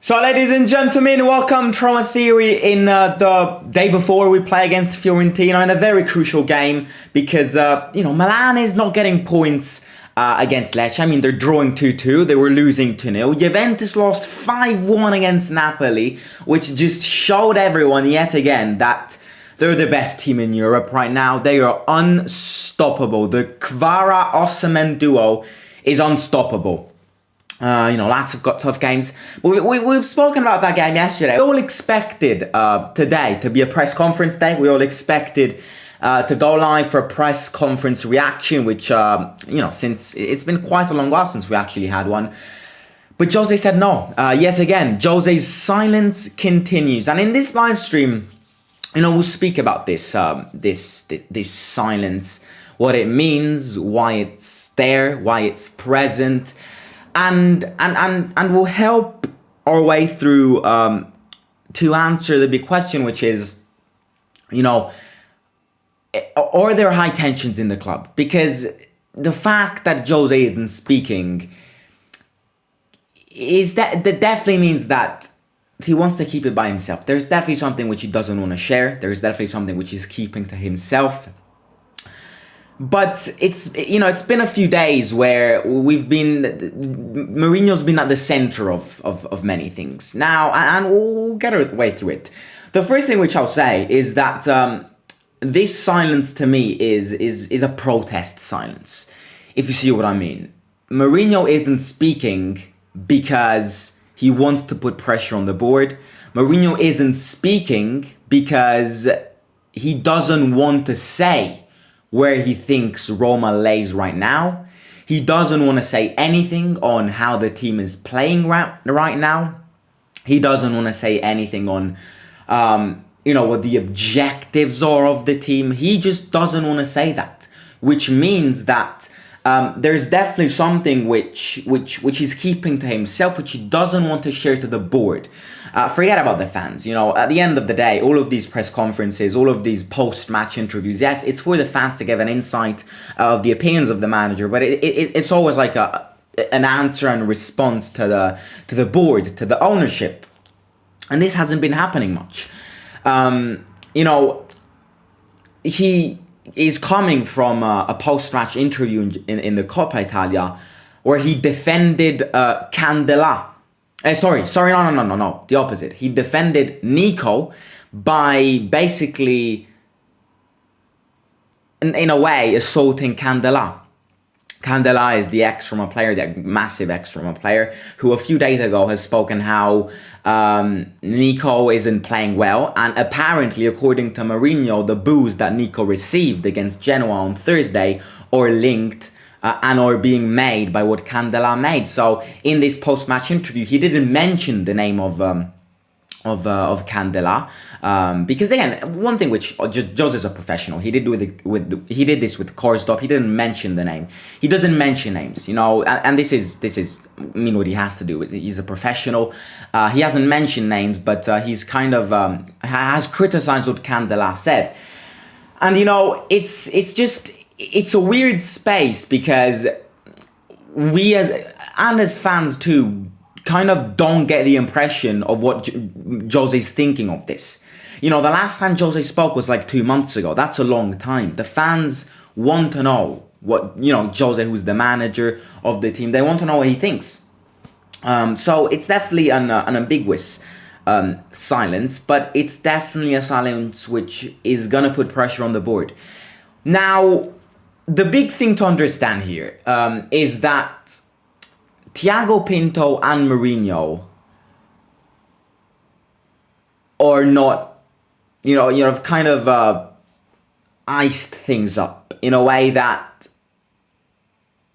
So, ladies and gentlemen, welcome to Roma Theory in the day before we play against Fiorentina in a very crucial game because, Milan is not getting points against Lecce. I mean, they're drawing 2-2, they were losing 2-0. Juventus lost 5-1 against Napoli, which just showed everyone yet again that they're the best team in Europe right now. They are unstoppable. The Kvara-Osimhen duo is unstoppable. Lads have got tough games. But we've spoken about that game yesterday. We all expected today to be a press conference day. We all expected to go live for a press conference reaction, which, since it's been quite a long while since we actually had one. But Jose said no. Yet again, Jose's silence continues. And in this live stream, we'll speak about this silence, what it means, why it's there, why it's present. And we'll help our way through to answer the big question, which is, are there high tensions in the club? Because the fact that Jose isn't speaking that definitely means that he wants to keep it by himself. There's definitely something which he doesn't want to share. There's definitely something which he's keeping to himself. But it's been a few days where Mourinho's been at the center of many things now, and we'll get our way through it. The first thing which I'll say is that this silence to me is a protest silence, if you see what I mean. Mourinho isn't speaking because he wants to put pressure on the board. Mourinho isn't speaking because he doesn't want to say where he thinks Roma lays right now. He doesn't want to say anything on how the team is playing right now. He doesn't want to say anything on, what the objectives are of the team. He just doesn't want to say that, which means that there's definitely something which he's keeping to himself, which he doesn't want to share to the board. Forget about the fans. At the end of the day, all of these press conferences, all of these post-match interviews, yes, it's for the fans to give an insight of the opinions of the manager, but it's always like an answer and response to the board, to the ownership, and this hasn't been happening much. He is coming from a post-match interview in the Coppa Italia where he defended Candela. No. The opposite. He defended Nico by basically, in a way, assaulting Candela. Candela is the ex-Roma player, the massive ex-Roma player, who a few days ago has spoken how Nico isn't playing well. And apparently, according to Mourinho, the boos that Nico received against Genoa on Thursday are linked and are being made by what Candela made. So in this post-match interview, he didn't mention the name of Candela, because again, one thing which Jose is a professional. He did this with Korsdorp. He didn't mention the name. He doesn't mention names, and this is what he has to do. He's a professional. He hasn't mentioned names, but he's kind of has criticized what Candela said, and it's a weird space because we as fans too kind of don't get the impression of what Jose's thinking of this. The last time Jose spoke was like 2 months ago. That's a long time. The fans want to know what, Jose, who's the manager of the team, they want to know what he thinks. So it's definitely an ambiguous silence, but it's definitely a silence which is going to put pressure on the board. Now, the big thing to understand here is that Thiago Pinto and Mourinho are not, kind of iced things up in a way that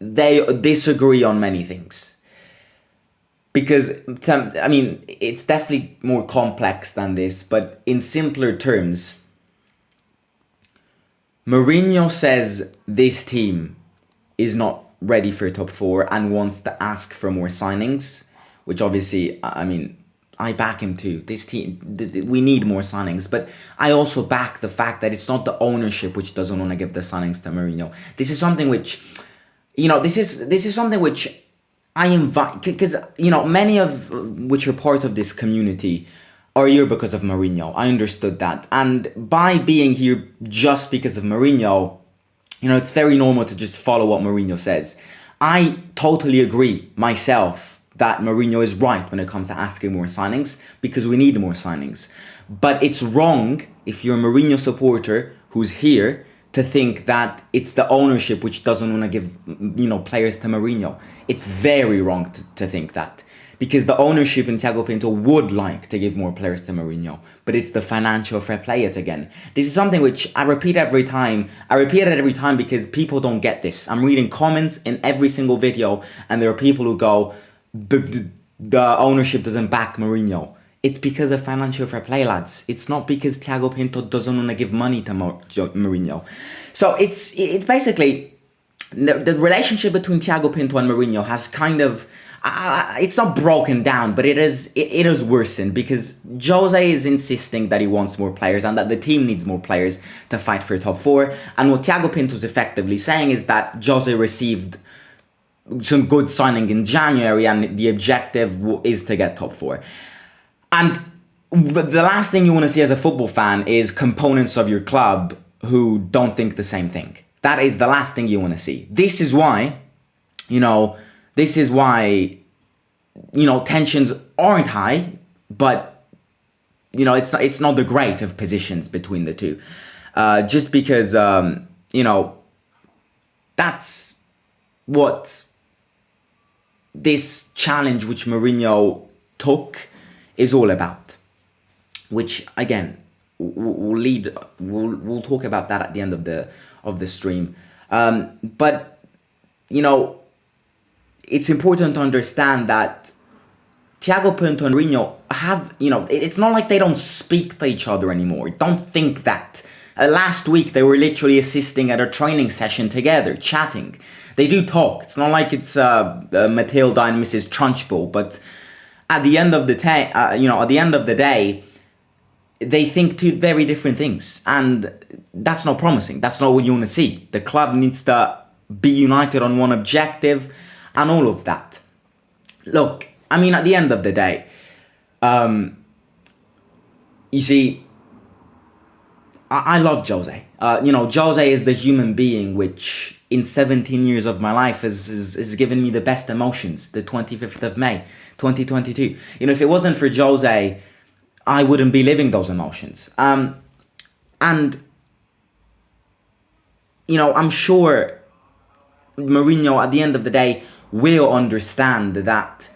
they disagree on many things. Because, it's definitely more complex than this, but in simpler terms, Mourinho says this team is not ready for top four and wants to ask for more signings, which obviously, I back him too. This team, we need more signings, but I also back the fact that it's not the ownership which doesn't want to give the signings to Mourinho. This is something which, this is something which I invite, because many of which are part of this community are here because of Mourinho. I understood that, and by being here just because of Mourinho, it's very normal to just follow what Mourinho says. I totally agree myself that Mourinho is right when it comes to asking more signings, because we need more signings. But it's wrong if you're a Mourinho supporter who's here to think that it's the ownership which doesn't want to give players to Mourinho. It's very wrong to think that, because the ownership in Thiago Pinto would like to give more players to Mourinho, but it's the financial fair play yet again. This is something which I repeat every time. I repeat it every time because people don't get this. I'm reading comments in every single video, and there are people who go, the ownership doesn't back Mourinho. It's because of financial fair play, lads. It's not because Thiago Pinto doesn't want to give money to Mourinho. So it's basically the relationship between Thiago Pinto and Mourinho has kind of it's not broken down, but it is worsened, because Jose is insisting that he wants more players and that the team needs more players to fight for top four. And what Thiago Pinto is effectively saying is that Jose received some good signing in January and the objective is to get top four. And the last thing you want to see as a football fan is components of your club who don't think the same thing. That is the last thing you want to see. This is why, tensions aren't high, but, it's not the great of positions between the two. Just because, that's what this challenge which Mourinho took is all about, which again we'll talk about that at the end of the stream. But it's important to understand that Thiago Pinto and Mourinho have, it's not like they don't speak to each other anymore. Don't think that. Last week they were literally assisting at a training session together, chatting. They do talk. It's not like it's Matilda and Mrs. Trunchbull, but at the end of the day, they think two very different things, and that's not promising. That's not what you want to see. The club needs to be united on one objective, and all of that. Look, at the end of the day, you see, I love Jose. Jose is the human being which, in 17 years of my life, has given me the best emotions. The 25th of May, 2022. If it wasn't for Jose, I wouldn't be living those emotions. And, I'm sure Mourinho, at the end of the day, will understand that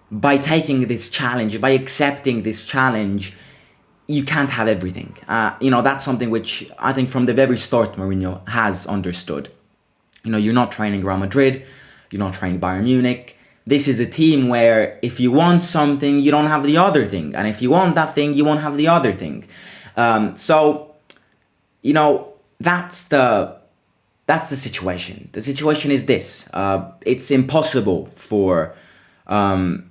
by taking this challenge, by accepting this challenge, you can't have everything. That's something which I think from the very start Mourinho has understood. You're not training Real Madrid, you're not training Bayern Munich. This is a team where if you want something, you don't have the other thing. And if you want that thing, you won't have the other thing. That's the situation. The situation is this. It's impossible for Jose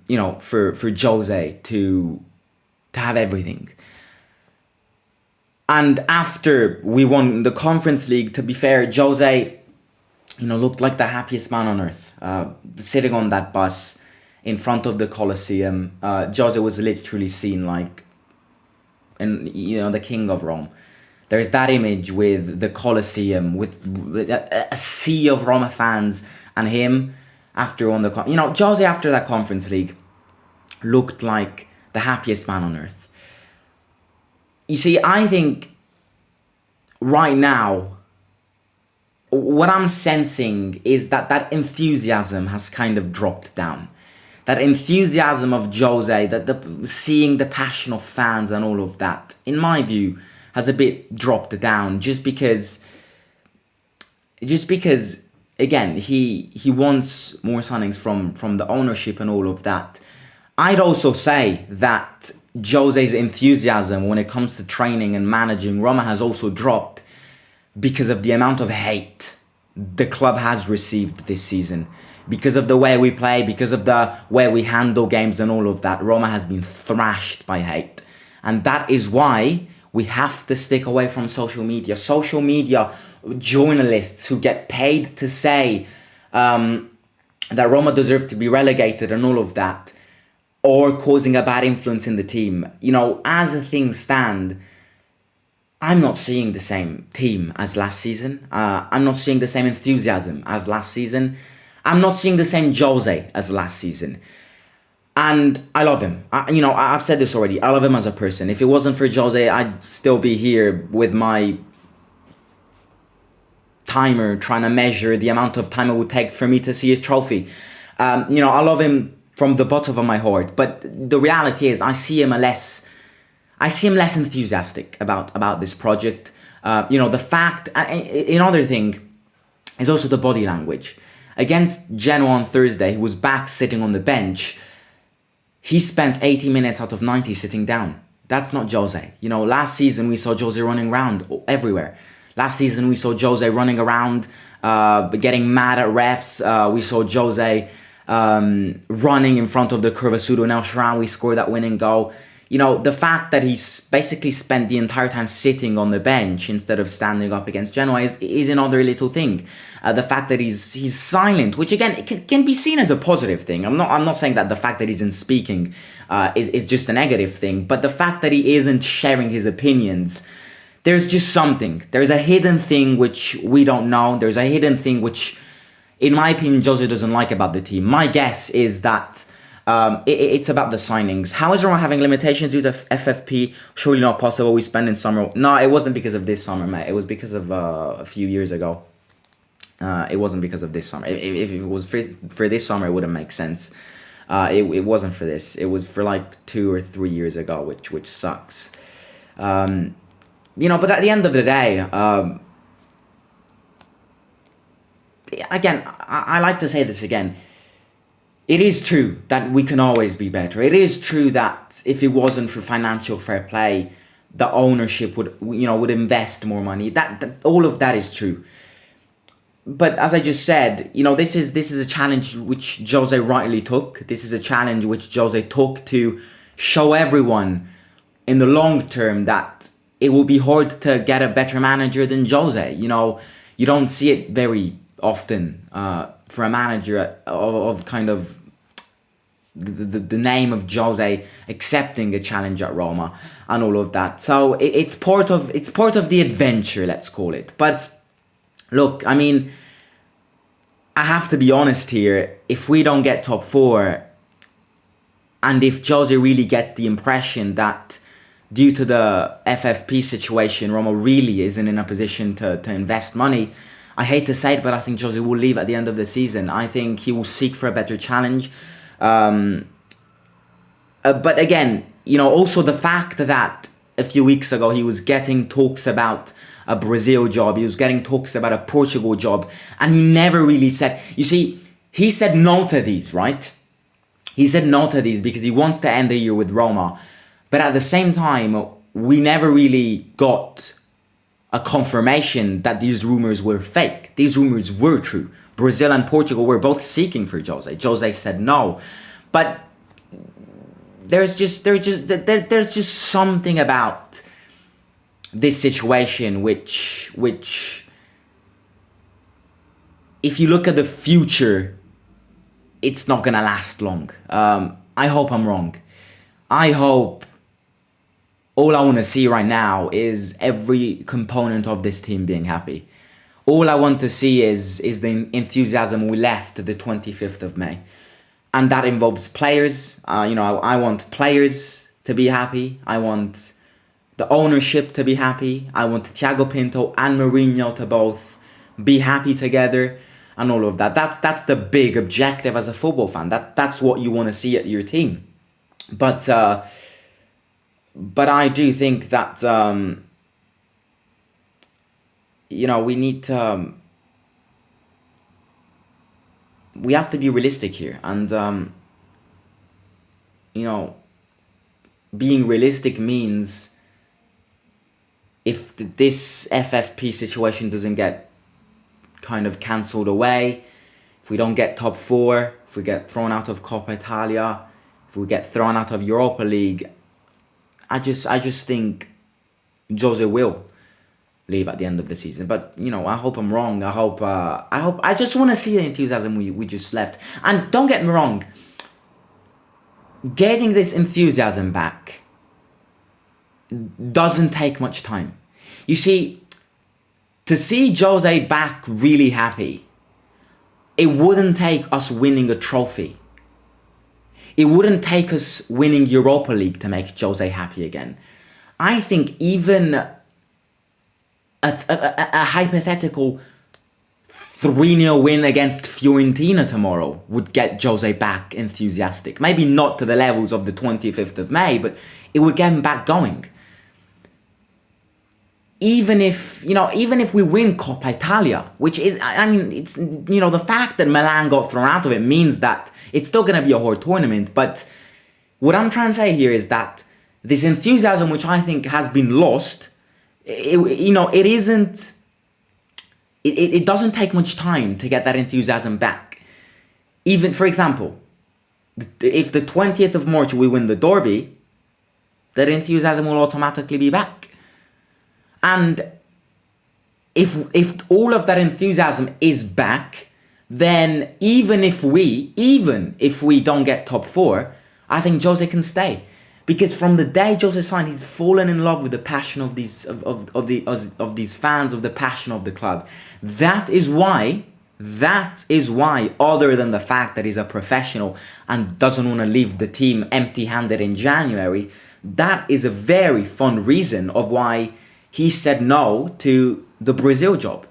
to have everything. And after we won the Conference League, to be fair, Jose, looked like the happiest man on earth. Sitting on that bus in front of the Colosseum, Jose was literally seen like, the king of Rome. There's that image with the Colosseum, with a sea of Roma fans, and him after on the Jose after that Conference League looked like the happiest man on earth. You see, I think right now, what I'm sensing is that enthusiasm has kind of dropped down. That enthusiasm of Jose, seeing the passion of fans and all of that, in my view, has a bit dropped down. Just because, again, he wants more signings from the ownership and all of that. I'd also say that Jose's enthusiasm when it comes to training and managing Roma has also dropped because of the amount of hate the club has received this season. Because of the way we play, because of the way we handle games and all of that, Roma has been thrashed by hate. And that is why we have to stick away from social media. Social media journalists who get paid to say that Roma deserve to be relegated and all of that, or causing a bad influence in the team. As things stand, I'm not seeing the same team as last season. I'm not seeing the same enthusiasm as last season. I'm not seeing the same Jose as last season. And I love him. I've said this already. I love him as a person. If it wasn't for Jose, I'd still be here with my timer trying to measure the amount of time it would take for me to see a trophy. I love him from the bottom of my heart. But the reality is, I see him less enthusiastic about this project. The fact, another thing is also the body language. Against Genoa on Thursday, he was back sitting on the bench. He spent 80 minutes out of 90 sitting down. That's not Jose. Last season we saw Jose running around everywhere. Last season we saw Jose running around, getting mad at refs. We saw Jose running in front of the Curvasudo. Now Sharan, we scored that winning goal. The fact that he's basically spent the entire time sitting on the bench instead of standing up against Genoa is another little thing. The fact that he's silent, which again it can be seen as a positive thing. I'm not saying that the fact that he isn't speaking is just a negative thing, but the fact that he isn't sharing his opinions, there's just something. There's a hidden thing which we don't know. There's a hidden thing which, in my opinion, Jose doesn't like about the team. My guess is that it's about the signings. How is Roma having limitations due to FFP? Surely not possible. We spend in summer. No, it wasn't because of this summer, mate. It was because of a few years ago. It wasn't because of this summer. If it was for this summer, it wouldn't make sense. It wasn't for this. It was for like 2 or 3 years ago, which sucks. But at the end of the day, again, I like to say this again. It is true that we can always be better. It is true that if it wasn't for financial fair play, the ownership would invest more money. That all of that is true. But as I just said, this is a challenge which Jose rightly took. This is a challenge which Jose took to show everyone in the long term that it will be hard to get a better manager than Jose. You don't see it very often for a manager of kind of the name of Jose accepting a challenge at Roma and all of that. So it's part of the adventure, let's call it. But look, I mean, I have to be honest here. If we don't get top 4, and if Jose really gets the impression that due to the FFP situation, Roma really isn't in a position to invest money, I hate to say it, but I think Jose will leave at the end of the season. I think he will seek for a better challenge. But again, also the fact that a few weeks ago he was getting talks about a Brazil job, he was getting talks about a Portugal job, and he never really said, he said no to these, right? He said no to these because he wants to end the year with Roma. But at the same time, we never really got a confirmation that these rumors were fake. These rumors were true. Brazil and Portugal were both seeking for Jose. Jose said no. But there's just something about this situation which if you look at the future, it's not gonna last long. I hope I'm wrong. I hope all I want to see right now is every component of this team being happy. All I want to see is the enthusiasm we left the 25th of May. And that involves players. I want players to be happy. I want the ownership to be happy. I want Thiago Pinto and Mourinho to both be happy together and all of that. That's the big objective as a football fan. That's what you want to see at your team. But I do think that we need to we have to be realistic here, and being realistic means if this FFP situation doesn't get kind of cancelled away, if we don't get top 4, if we get thrown out of Coppa Italia, if we get thrown out of Europa League, I just think Jose will. leave at the end of the season. But I hope I'm wrong. I just want to see the enthusiasm we just left. And don't get me wrong, getting this enthusiasm back doesn't take much time. You see, to see Jose back really happy, it wouldn't take us winning a trophy. It wouldn't take us winning Europa League to make Jose happy again. I think even a hypothetical 3-0 win against Fiorentina tomorrow would get Jose back enthusiastic. Maybe not to the levels of the 25th of May, but it would get him back going. Even if we win Coppa Italia, which is, it's, the fact that Milan got thrown out of it means that it's still going to be a hard tournament. But what I'm trying to say here is that this enthusiasm, which I think has been lost, it doesn't take much time to get that enthusiasm back. Even, for example, if the 20th of March we win the derby, that enthusiasm will automatically be back. And if all of that enthusiasm is back, then even if we don't get top 4, I think Jose can stay. Because from the day Jose signed, he's fallen in love with the passion of these fans, of the passion of the club. That is why, other than the fact that he's a professional and doesn't want to leave the team empty-handed in January, that is a very fun reason of why he said no to the Brazil job.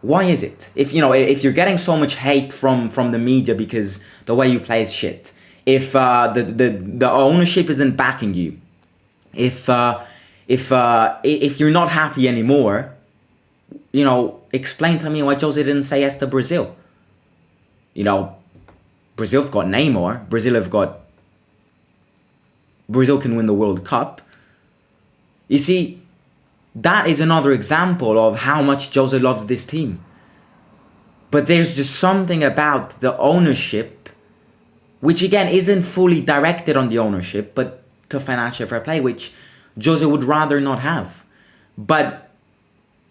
Why is it? If you're getting so much hate from the media because the way you play is shit, if the ownership isn't backing you, if you're not happy anymore, explain to me why Jose didn't say yes to Brazil. Brazil have got Neymar. Brazil can win the World Cup. You see, that is another example of how much Jose loves this team. But there's just something about the ownership, which again isn't fully directed on the ownership, but to financial fair play, which Jose would rather not have. But,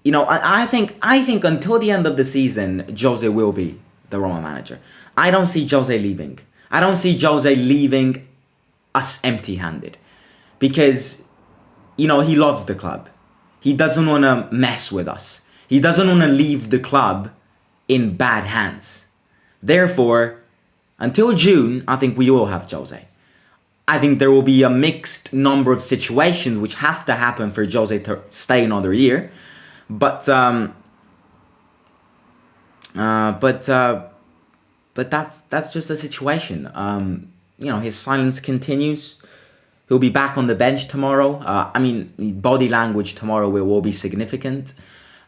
I think until the end of the season, Jose will be the Roma manager. I don't see Jose leaving. I don't see Jose leaving us empty-handed. Because, he loves the club. He doesn't want to mess with us. He doesn't want to leave the club in bad hands. Therefore, until June, I think we will have Jose. I think there will be a mixed number of situations which have to happen for Jose to stay another year. But that's just the situation. His silence continues. He'll be back on the bench tomorrow. Body language tomorrow will be significant.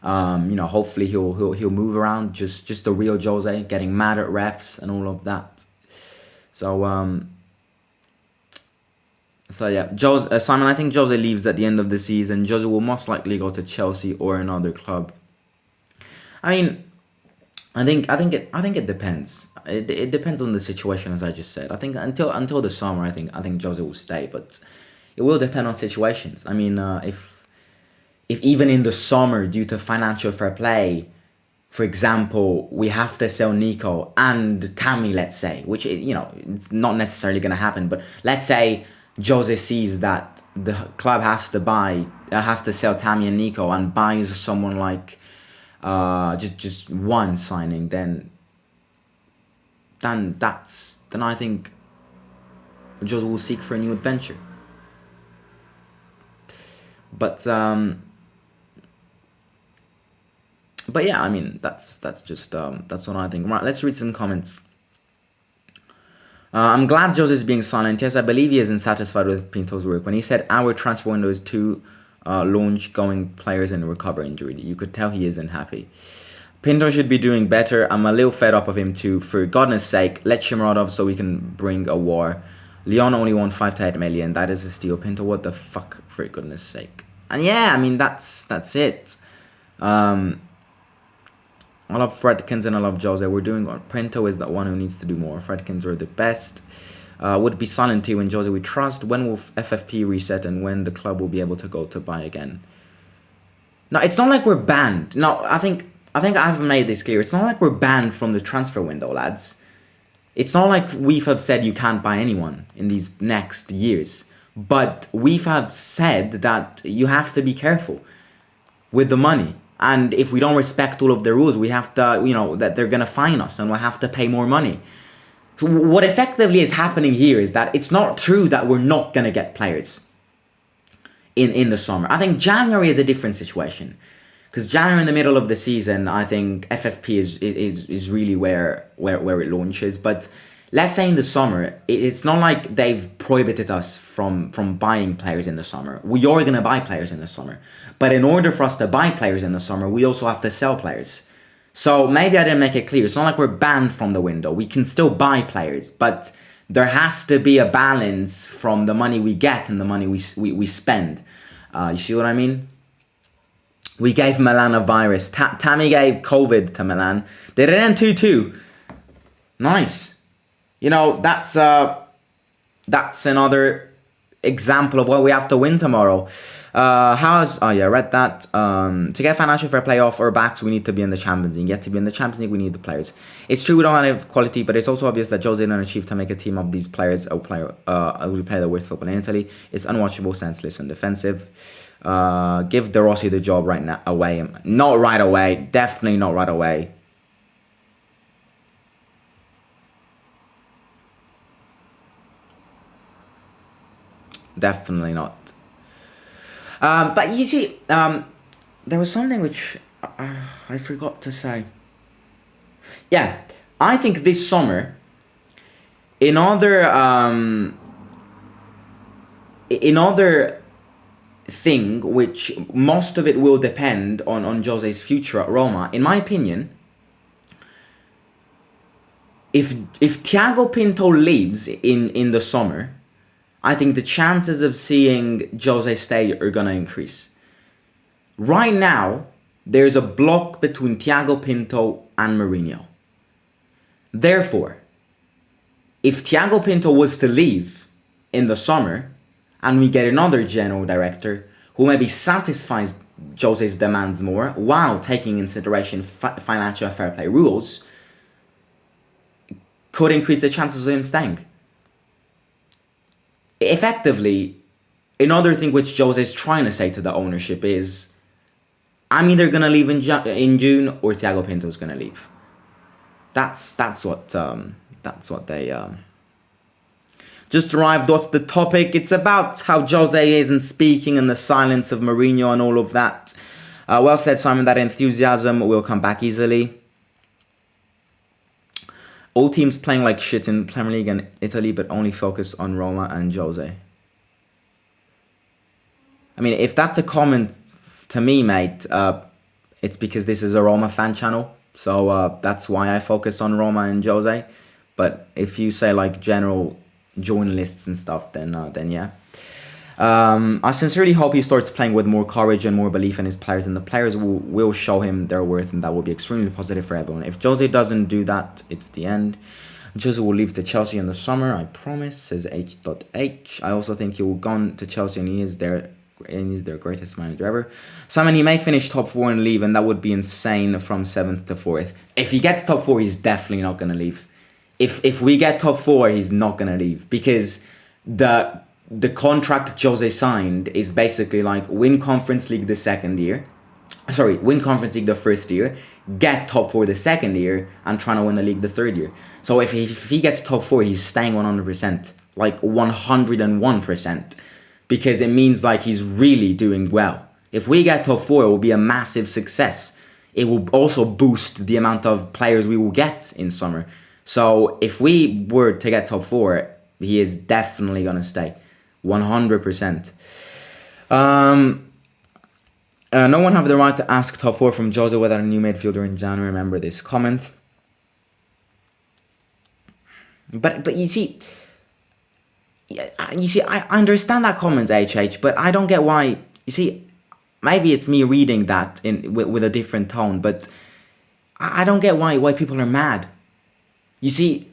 Hopefully he'll move around. Just the real Jose, getting mad at refs and all of that. So yeah, Simon, I think Jose leaves at the end of the season. Jose will most likely go to Chelsea or another club. I think it depends. It depends on the situation, as I just said. I think until the summer, I think Jose will stay, but it will depend on situations. If even in the summer, due to financial fair play, for example, we have to sell Nico and Tammy, let's say, which it's not necessarily going to happen, but let's say Jose sees that the club has to sell Tammy and Nico and buys someone like just one signing, then I think Jose will seek for a new adventure. But yeah, that's what I think. Right, let's read some comments. I'm glad Jose is being silent. Yes, I believe he isn't satisfied with Pinto's work. When he said our transfer window is to launch going players and recover injury, you could tell he isn't happy. Pinto should be doing better. I'm a little fed up of him too. For goodness sake, let Shimuradov so we can bring a war. Leon only won 5 to 8 million. That is a steal. Pinto, what the fuck? For goodness sake. And yeah, that's it. I love Fredkins and I love Jose. We're doing Pinto is the one who needs to do more. Fredkins are the best. Would be silent too when Jose we trust. When will FFP reset and when the club will be able to go to buy again? No, it's not like we're banned. No, I think I've made this clear. It's not like we're banned from the transfer window, lads. It's not like we have said you can't buy anyone in these next years. But we have said that you have to be careful with the money. And if we don't respect all of the rules, we have to, that they're going to fine us and we'll have to pay more money. So what effectively is happening here is that it's not true that we're not going to get players in the summer. I think January is a different situation. Because January in the middle of the season, I think FFP is really where it launches. But let's say in the summer, it's not like they've prohibited us from buying players in the summer. We are going to buy players in the summer. But in order for us to buy players in the summer, we also have to sell players. So maybe I didn't make it clear. It's not like we're banned from the window. We can still buy players, but there has to be a balance from the money we get and the money we spend. You see what I mean? We gave Milan a virus. Tammy gave COVID to Milan. They did end 2-2. Nice. That's another example of what we have to win tomorrow. Read that. To get financial fair play off our backs, we need to be in the Champions League. Yet to be in the Champions League, we need the players. It's true we don't have quality, but it's also obvious that Jose didn't achieve to make a team of these players who play the worst football in Italy. It's unwatchable, senseless, and defensive. Give De Rossi the job right now away. Not right away. Definitely not right away. Definitely not. But you see, there was something which I forgot to say. Yeah, I think this summer, another thing which most of it will depend on Jose's future at Roma, in my opinion, if Thiago Pinto leaves in the summer, I think the chances of seeing Jose stay are gonna increase. Right now, there's a block between Thiago Pinto and Mourinho. Therefore, if Thiago Pinto was to leave in the summer, and we get another general director who maybe satisfies Jose's demands more while taking into consideration financial fair play rules, could increase the chances of him staying. Effectively, another thing which Jose is trying to say to the ownership is, I'm either going to leave in June or Thiago Pinto is going to leave. That's what they... Just arrived, what's the topic? It's about how Jose isn't speaking in the silence of Mourinho and all of that. Well said, Simon, that enthusiasm will come back easily. All teams playing like shit in Premier League and Italy, but only focus on Roma and Jose. I mean, if that's a comment to me, mate, it's because this is a Roma fan channel. So that's why I focus on Roma and Jose. But if you say like general journalists and stuff, then yeah. I sincerely hope he starts playing with more courage and more belief in his players, and the players will show him their worth, and that will be extremely positive for everyone. If Jose doesn't do that, it's the end. Jose will leave to Chelsea in the summer, I promise, says H.H. I also think he will go to Chelsea, and he's their greatest manager ever. Simon, he may finish top 4 and leave, and that would be insane from 7th to 4th. If he gets top 4, he's definitely not going to leave. If we get top 4, he's not going to leave, because the contract Jose signed is basically like win Conference League the first year, get top 4 the second year, and trying to win the league the third year. So if he gets top 4, he's staying 100%, like 101%, because it means like he's really doing well. If we get top 4, it will be a massive success. It will also boost the amount of players we will get in summer. So if we were to get top 4, he is definitely going to stay. 100%. No one have the right to ask top 4 from Jose without a new midfielder in January. Remember this comment. But you see, I understand that comment, HH, but I don't get why. You see, maybe it's me reading that with a different tone, but I don't get why people are mad. You see,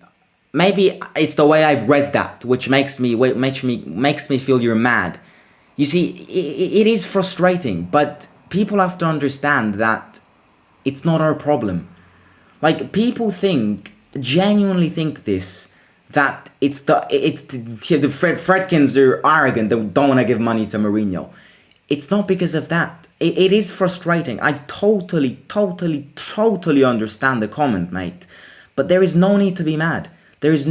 maybe it's the way I've read that, which makes me feel you're mad. You see, it is frustrating, but people have to understand that it's not our problem. Like, people genuinely think this, that it's the Fredkins are arrogant, they don't want to give money to Mourinho. It's not because of that. It is frustrating. I totally understand the comment, mate. But there is no need to be mad. This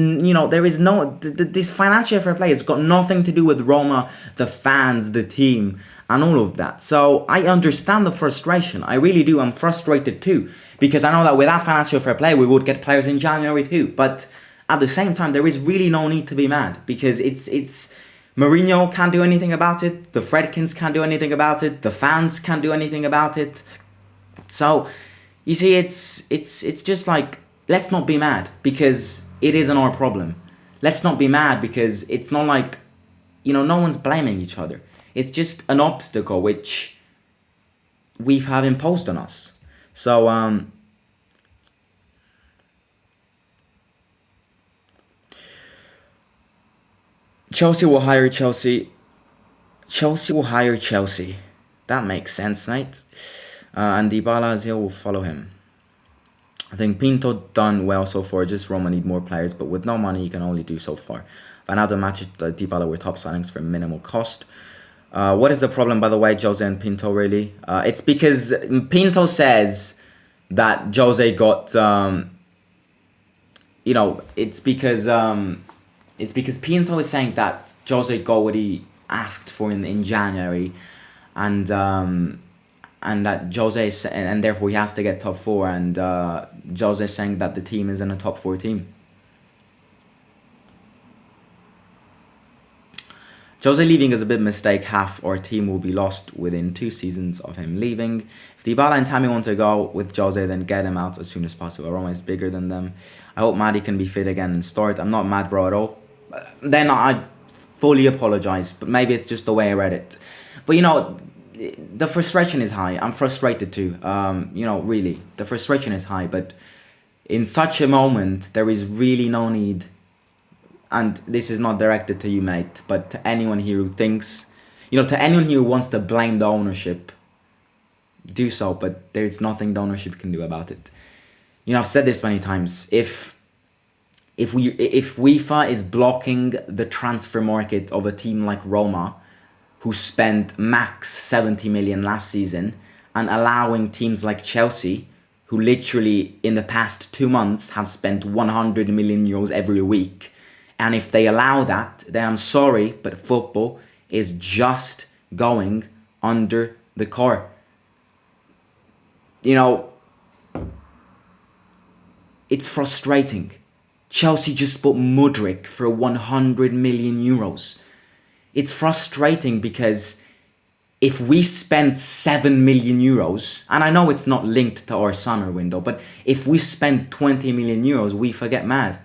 financial fair play has got nothing to do with Roma, the fans, the team, and all of that. So I understand the frustration. I really do. I'm frustrated too, because I know that without financial fair play, we would get players in January too. But at the same time, there is really no need to be mad, because it's Mourinho can't do anything about it. The Fredkins can't do anything about it. The fans can't do anything about it. So you see, it's just like, let's not be mad, because it isn't our problem. Let's not be mad, because it's not like, no one's blaming each other. It's just an obstacle which we've had imposed on us. So, Chelsea will hire Chelsea. Chelsea will hire Chelsea. That makes sense, mate. And Dybala as will follow him. I think Pinto done well so far. Just Roma need more players, but with no money, you can only do so far. Ronaldo matched Dybala were top signings for minimal cost. What is the problem, by the way, Jose and Pinto, really? It's because Pinto says that Jose got, it's because Pinto is saying that Jose got what he asked for in January, and that Jose and therefore he has to get top 4, and Jose saying that the team isn't a top 4 team. Jose leaving is a big mistake. Half our team will be lost within 2 seasons of him leaving. If Dybala and Tammy want to go with Jose, then get him out as soon as possible. Roma is bigger than them. I hope Maddie can be fit again and start. I'm not mad, bro, at all. Then I fully apologize, but maybe it's just the way I read it. But the frustration is high. I'm frustrated too. Really, the frustration is high. But in such a moment, there is really no need. And this is not directed to you, mate, but to anyone here who thinks, to anyone here who wants to blame the ownership, do so. But there's nothing the ownership can do about it. I've said this many times. If UEFA is blocking the transfer market of a team like Roma, who spent max 70 million last season, and allowing teams like Chelsea, who literally in the past 2 months have spent 100 million euros every week, and if they allow that, then I'm sorry, but football is just going under the car. It's frustrating. Chelsea just bought Mudryk for 100 million euros. It's frustrating because if we spent 7 million euros, and I know it's not linked to our summer window, but if we spend 20 million euros, we forget mad.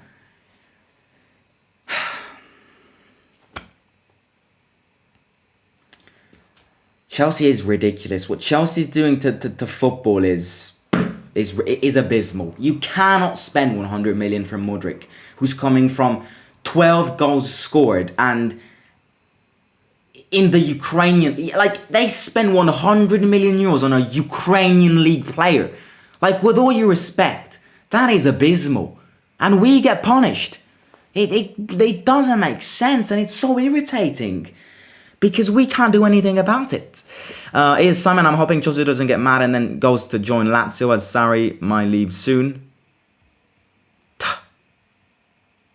Chelsea is ridiculous. What Chelsea's doing to football is abysmal. You cannot spend 100 million for Mudryk, who's coming from 12 goals scored, and in the Ukrainian, they spend 100 million euros on a Ukrainian league player. With all due respect, that is abysmal, and we get punished. It doesn't make sense, and it's so irritating. Because we can't do anything about it. Here's Simon. I'm hoping Jose doesn't get mad and then goes to join Lazio, as Sarri might leave soon.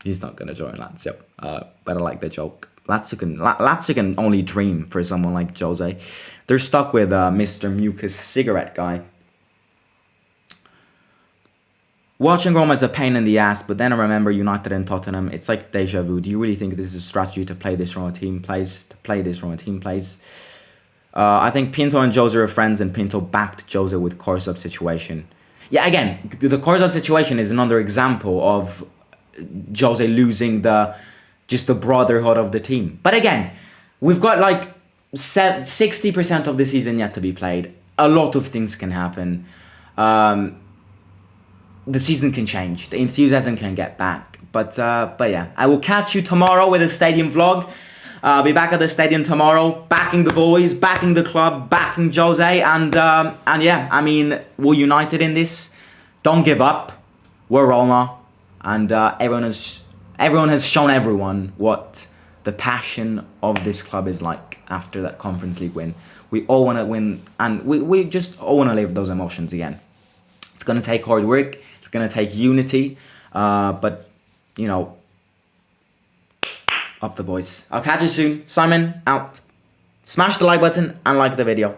He's not going to join Lazio. But I like the joke. Lazio can only dream for someone like Jose. They're stuck with Mr. Mucus cigarette guy. Watching Roma is a pain in the ass, but then I remember United and Tottenham. It's like deja vu. Do you really think this is a strategy to play this Roma team plays? I think Pinto and Jose are friends, and Pinto backed Jose with Korsub situation. Yeah, again, the Korsub situation is another example of Jose losing the brotherhood of the team. But again, we've got 60% of the season yet to be played. A lot of things can happen. The season can change. The enthusiasm can get back. But yeah, I will catch you tomorrow with a stadium vlog. Be back at the stadium tomorrow, backing the boys, backing the club, backing Jose, and yeah, I mean, we're united in this. Don't give up. We're Roma, and everyone has shown everyone what the passion of this club is like after that Conference League win. We all want to win, and we just all want to live those emotions again. It's going to take hard work. It's going to take unity. But, you know, up the boys. I'll catch you soon. Simon, out. Smash the like button and like the video.